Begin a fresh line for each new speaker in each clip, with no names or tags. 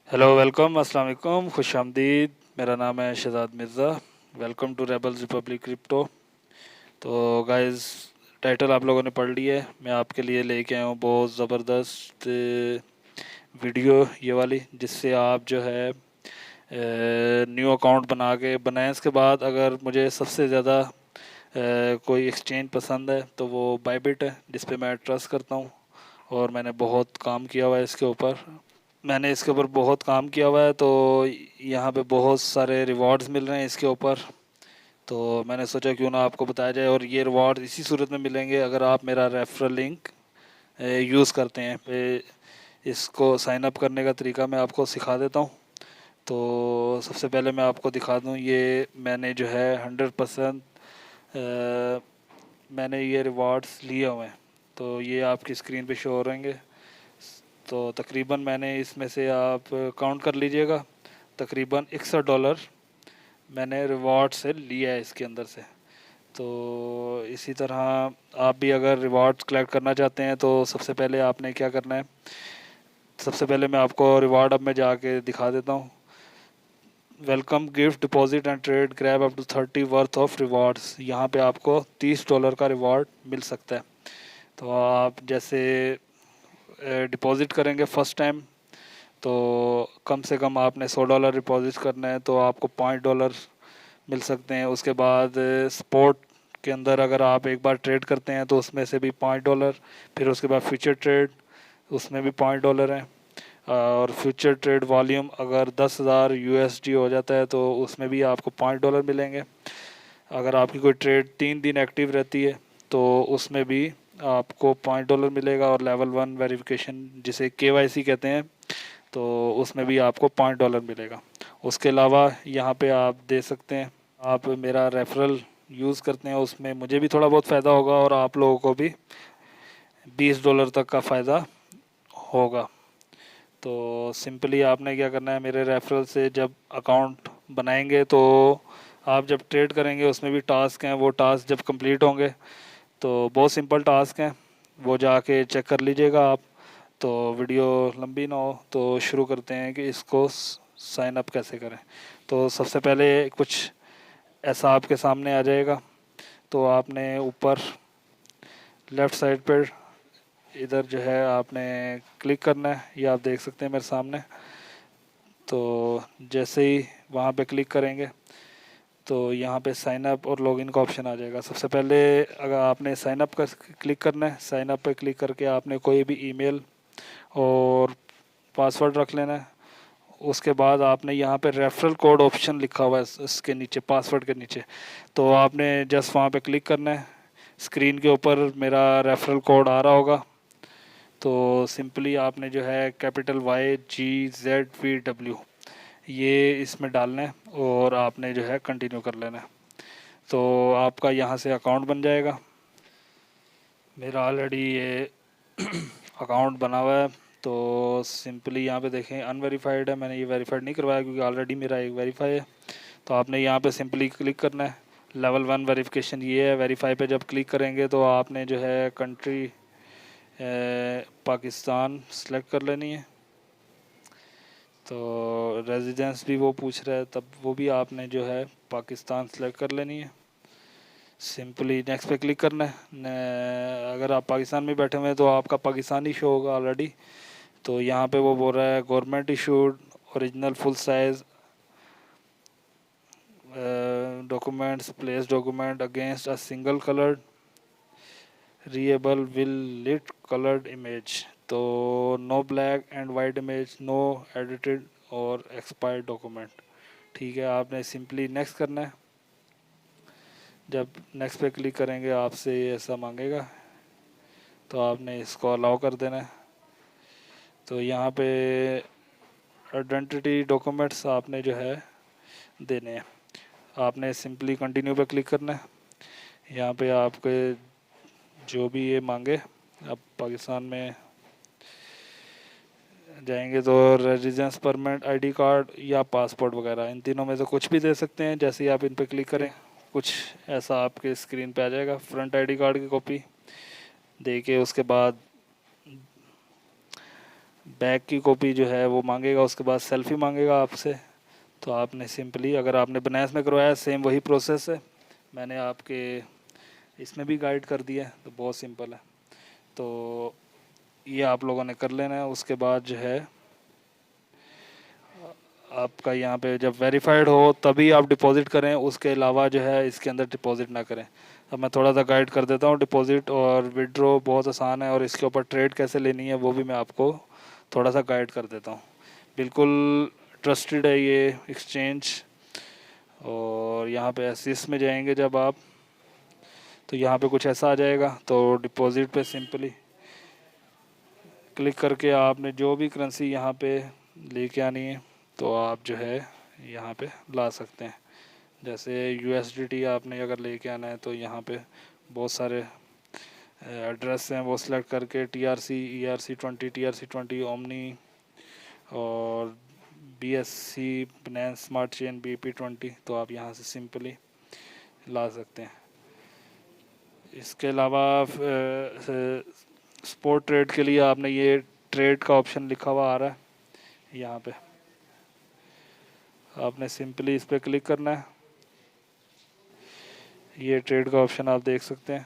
Hello, welcome, अस्सलाम वालेकुम, खुश आमदीद। मेरा नाम है Shahzad Mirza. Welcome to Rebels Republic Crypto. तो गाइस, टाइटल आप लोगों ने पढ़ ली है। मैं आपके लिए लेके आया हूँ बहुत ज़बरदस्त वीडियो ये वाली, जिससे आप जो है न्यू अकाउंट बनाएं। इसके बाद अगर मुझे सबसे ज़्यादा कोई एक्सचेंज पसंद है तो वो बायबिट है, जिस पे मैं ट्रस्ट करता हूँ और मैंने बहुत काम किया हुआ है इसके ऊपर। बहुत काम किया हुआ है, तो यहाँ पे बहुत सारे रिवॉर्ड्स मिल रहे हैं इसके ऊपर। तो मैंने सोचा क्यों ना आपको बताया जाए, और ये रिवॉर्ड इसी सूरत में मिलेंगे अगर आप मेरा रेफरल लिंक यूज़ करते हैं। इसको साइन अप करने का तरीका मैं आपको सिखा देता हूँ। तो सबसे पहले मैं आपको दिखा दूँ, ये मैंने जो है 100% मैंने ये रिवॉर्ड्स लिए हुए हैं। तो ये आपकी स्क्रीन पे शो हो रहेंगे। तो तकरीबन मैंने इसमें से आप काउंट कर लीजिएगा, तकरीबन $61 मैंने रिवॉर्ड से लिया है इसके अंदर से। तो इसी तरह आप भी अगर रिवॉर्ड्स कलेक्ट करना चाहते हैं तो सबसे पहले आपने क्या करना है। सबसे पहले मैं आपको रिवॉर्ड अब मैं जाके दिखा देता हूँ। Welcome gift deposit and trade grab up to 30 worth of rewards. यहाँ पे आपको $30 का रिवॉर्ड मिल सकता है। तो आप जैसे डिपॉजिट करेंगे फर्स्ट टाइम, तो कम से कम आपने $100 डिपॉजिट करना है, तो आपको $5 मिल सकते हैं। उसके बाद स्पॉट के अंदर अगर आप एक बार ट्रेड करते हैं तो उसमें से भी $5। फिर उसके बाद फ्यूचर ट्रेड, उसमें भी $5 हैं। और फ्यूचर ट्रेड वॉल्यूम अगर 10,000 USD हो जाता है तो उसमें भी आपको $5 मिलेंगे। अगर आपकी कोई ट्रेड 3 दिन एक्टिव रहती है तो उसमें भी आपको $5 मिलेगा। और लेवल 1 वेरिफिकेशन, जिसे KYC कहते हैं, तो उसमें भी आपको $5 मिलेगा। उसके अलावा यहाँ पे आप दे सकते हैं, आप मेरा रेफरल यूज़ करते हैं, उसमें मुझे भी थोड़ा बहुत फ़ायदा होगा और आप लोगों को भी $20 तक का फ़ायदा होगा। तो सिंपली आपने क्या करना है, मेरे रेफरल से जब अकाउंट बनाएंगे तो आप जब ट्रेड करेंगे उसमें भी टास्क हैं, वो टास्क जब कंप्लीट होंगे तो बहुत सिंपल टास्क हैं, वो जाके चेक कर लीजिएगा आप। तो वीडियो लंबी ना हो तो शुरू करते हैं कि इसको साइन अप कैसे करें। तो सबसे पहले कुछ ऐसा आपके सामने आ जाएगा। तो आपने ऊपर लेफ़्ट साइड पर इधर जो है आपने क्लिक करना है, ये आप देख सकते हैं मेरे सामने। तो जैसे ही वहाँ पे क्लिक करेंगे तो यहाँ पे साइन अप और लॉगिन का ऑप्शन आ जाएगा। सबसे पहले अगर आपने साइन अप का क्लिक करना है, साइन अप पे क्लिक करके आपने कोई भी ईमेल और पासवर्ड रख लेना है। उसके बाद आपने यहाँ पे रेफरल कोड ऑप्शन लिखा हुआ है इसके नीचे, पासवर्ड के नीचे, तो आपने जस्ट वहाँ पे क्लिक करना है। स्क्रीन के ऊपर मेरा रेफरल कोड आ रहा होगा। तो सिंपली आपने जो है कैपिटल YGZVW ये इसमें डालना है और आपने जो है कंटिन्यू कर लेना है। तो आपका यहाँ से अकाउंट बन जाएगा। मेरा ऑलरेडी ये अकाउंट बना हुआ है। तो सिंपली यहाँ पे देखें अनवेरीफाइड है, मैंने ये वेरीफाइड नहीं करवाया क्योंकि ऑलरेडी मेरा एक वेरीफाई है। तो आपने यहाँ पे सिंपली क्लिक करना है। लेवल 1 वेरिफिकेशन ये है। वेरीफाई पे जब क्लिक करेंगे तो आपने जो है कंट्री पाकिस्तान सेलेक्ट कर लेनी है। तो रेजिडेंस भी वो पूछ रहा है, तब वो भी आपने जो है पाकिस्तान सेलेक्ट कर लेनी है। सिंपली नेक्स्ट पे क्लिक करना है। अगर आप पाकिस्तान में बैठे हुए हैं तो आपका पाकिस्तानी शो होगा ऑलरेडी। तो यहाँ पे वो बोल रहा है government issued original full size documents place document against a single coloured reliable well lit coloured image. तो no black and white image, no edited or expired document. ठीक है, आपने सिंपली नेक्स्ट करना है। जब नेक्स्ट पे क्लिक करेंगे आपसे ये ऐसा मांगेगा, तो आपने इसको अलाउ कर देना है। तो यहाँ पे आइडेंटिटी डॉक्यूमेंट्स आपने जो है देने हैं। आपने सिंपली कंटिन्यू पे क्लिक करना है। यहाँ पे आपके जो भी ये मांगे, आप पाकिस्तान में जाएंगे तो रेजिडेंस परमिट, आईडी कार्ड या पासपोर्ट वगैरह, इन तीनों में से कुछ भी दे सकते हैं। जैसे ही आप इन पे क्लिक करें कुछ ऐसा आपके स्क्रीन पे आ जाएगा। फ्रंट आईडी कार्ड की कॉपी दे के उसके बाद बैक की कॉपी जो है वो मांगेगा, उसके बाद सेल्फ़ी मांगेगा आपसे। तो आपने सिंपली, अगर आपने बनारस में करवाया सेम वही प्रोसेस है, मैंने आपके इसमें भी गाइड कर दिया है, तो बहुत सिंपल है। तो ये आप लोगों ने कर लेना है। उसके बाद जो है आपका यहाँ पे जब वेरीफाइड हो तभी आप डिपॉज़िट करें, उसके अलावा जो है इसके अंदर डिपॉज़िट ना करें। अब मैं थोड़ा सा गाइड कर देता हूँ। डिपॉज़िट और विड्रॉ बहुत आसान है, और इसके ऊपर ट्रेड कैसे लेनी है वो भी मैं आपको थोड़ा सा गाइड कर देता हूँ। बिल्कुल ट्रस्टेड है ये एक्सचेंज। और यहाँ पे एसिस में जाएंगे जब आप, तो यहाँ पे कुछ ऐसा आ जाएगा। तो डिपॉज़िट पे सिंपली क्लिक करके आपने जो भी करेंसी यहाँ पे लेके आनी है तो आप जो है यहाँ पे ला सकते हैं। जैसे USDT आपने अगर लेके आना है तो यहाँ पे बहुत सारे एड्रेस हैं, वो सिलेक्ट करके TRC ERC20 TRC20 ओमनी और BSC Binance smart chain BP20, तो आप यहाँ से सिंपली ला सकते हैं। इसके अलावा स्पोर्ट ट्रेड के लिए आपने ये ट्रेड का ऑप्शन लिखा हुआ आ रहा है, यहाँ पे आपने सिंपली इस पर क्लिक करना है। ये ट्रेड का ऑप्शन आप देख सकते हैं।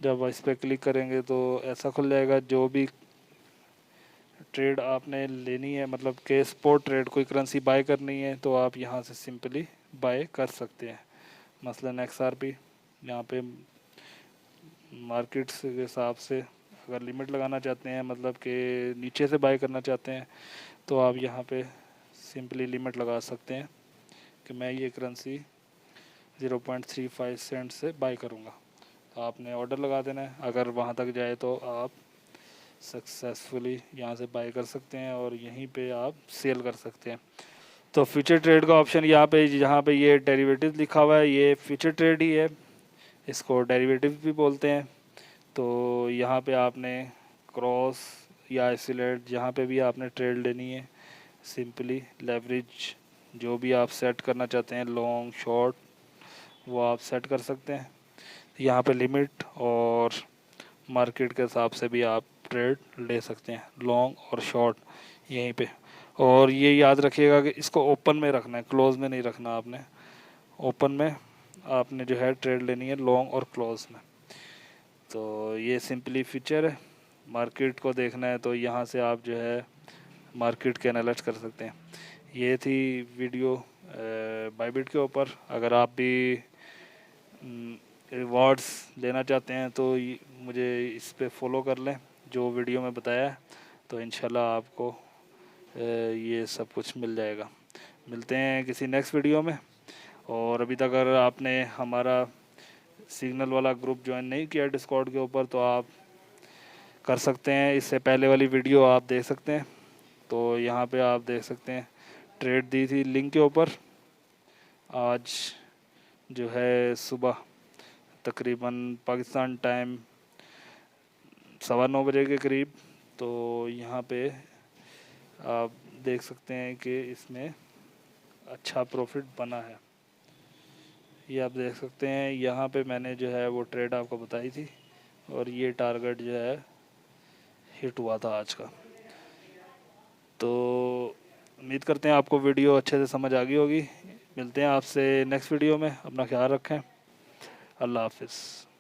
जब इस पर क्लिक करेंगे तो ऐसा खुल जाएगा। जो भी ट्रेड आपने लेनी है, मतलब कि स्पॉट ट्रेड, कोई करेंसी बाय करनी है, तो आप यहाँ से सिंपली बाय कर सकते हैं। मसलन XRP, यहाँ पे मार्केट्स के हिसाब से अगर लिमिट लगाना चाहते हैं, मतलब कि नीचे से बाय करना चाहते हैं, तो आप यहाँ पे सिंपली लिमिट लगा सकते हैं कि मैं ये करेंसी 0.35 सेंट से बाय करूँगा। तो आपने ऑर्डर लगा देना है। अगर वहाँ तक जाए तो आप सक्सेसफुली यहाँ से बाय कर सकते हैं और यहीं पे आप सेल कर सकते हैं। तो फ्यूचर ट्रेड का ऑप्शन यहाँ पे, जहाँ पे ये डेरिवेटिव लिखा हुआ है, ये फ्यूचर ट्रेड ही है, इसको डेरिवेटिव भी बोलते हैं। तो यहाँ पे आपने क्रॉस या आइसोलेट, जहाँ पे भी आपने ट्रेड लेनी है, सिंपली लेवरेज जो भी आप सेट करना चाहते हैं, लॉन्ग शॉर्ट, वो आप सेट कर सकते हैं। यहाँ पे लिमिट और मार्केट के हिसाब से भी आप ट्रेड ले सकते हैं, लॉन्ग और शॉर्ट यहीं पे। और ये याद रखिएगा कि इसको ओपन में रखना है, क्लोज में नहीं रखना आपने। ओपन में आपने जो है ट्रेड लेनी है, लॉन्ग और क्लोज में। तो ये सिंपली फीचर है। मार्केट को देखना है तो यहाँ से आप जो है मार्केट के एनालाइज कर सकते हैं। ये थी वीडियो बाइबिट के ऊपर। अगर आप भी रिवॉर्ड्स लेना चाहते हैं तो मुझे इस पे फॉलो कर लें, जो वीडियो में बताया है, तो इंशाल्लाह आपको ये सब कुछ मिल जाएगा। मिलते हैं किसी नेक्स्ट वीडियो में। और अभी तक अगर आपने हमारा सिग्नल वाला ग्रुप ज्वाइन नहीं किया डिस्कॉर्ड के ऊपर, तो आप कर सकते हैं। इससे पहले वाली वीडियो आप देख सकते हैं। तो यहाँ पे आप देख सकते हैं ट्रेड दी थी लिंक के ऊपर, आज जो है सुबह तकरीबन पाकिस्तान टाइम 9:15 बजे के करीब। तो यहाँ पे आप देख सकते हैं कि इसमें अच्छा प्रॉफिट बना है, ये आप देख सकते हैं। यहाँ पे मैंने जो है वो ट्रेड आपको बताई थी, और ये टारगेट जो है हिट हुआ था आज का। तो उम्मीद करते हैं आपको वीडियो अच्छे से समझ आ गई होगी। मिलते हैं आपसे नेक्स्ट वीडियो में। अपना ख्याल रखें। अल्लाह हाफिज़।